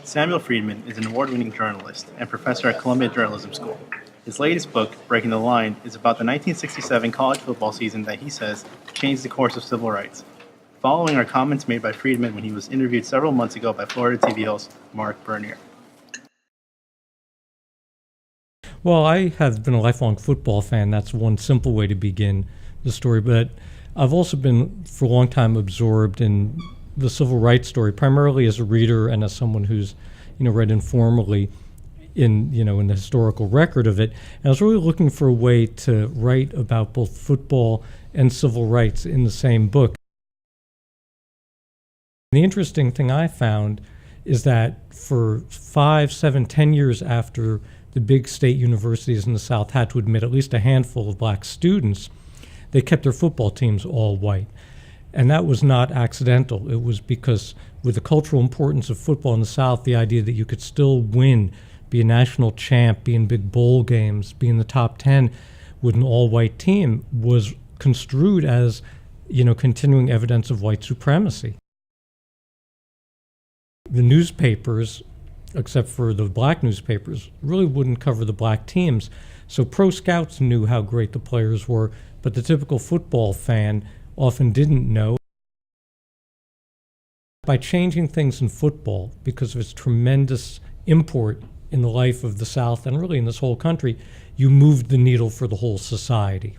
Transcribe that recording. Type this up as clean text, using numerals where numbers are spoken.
Samuel Freedman is an award-winning journalist and professor at Columbia Journalism School. His latest book, Breaking the Line, is about the 1967 college football season that he says changed the course of civil rights. Following are comments made by Freedman when he was interviewed several months ago by Florida TV host Mark Bernier. Well, I have been a lifelong football fan. That's one simple way to begin the story. But I've also been, for a long time, absorbed in the civil rights story, primarily as a reader and as someone who's, read informally in the historical record of it. And I was really looking for a way to write about both football and civil rights in the same book. The interesting thing I found is that for 5, 7, 10 years after the big state universities in the South had to admit at least a handful of black students, they kept their football teams all white. And that was not accidental. It was because with the cultural importance of football in the South, the idea that you could still win, be a national champ, be in big bowl games, be in the top 10 with an all-white team was construed as, continuing evidence of white supremacy. The newspapers, except for the black newspapers, really wouldn't cover the black teams. So pro scouts knew how great the players were, but the typical football fan often didn't know. By changing things in football, because of its tremendous import in the life of the South and really in this whole country, you moved the needle for the whole society.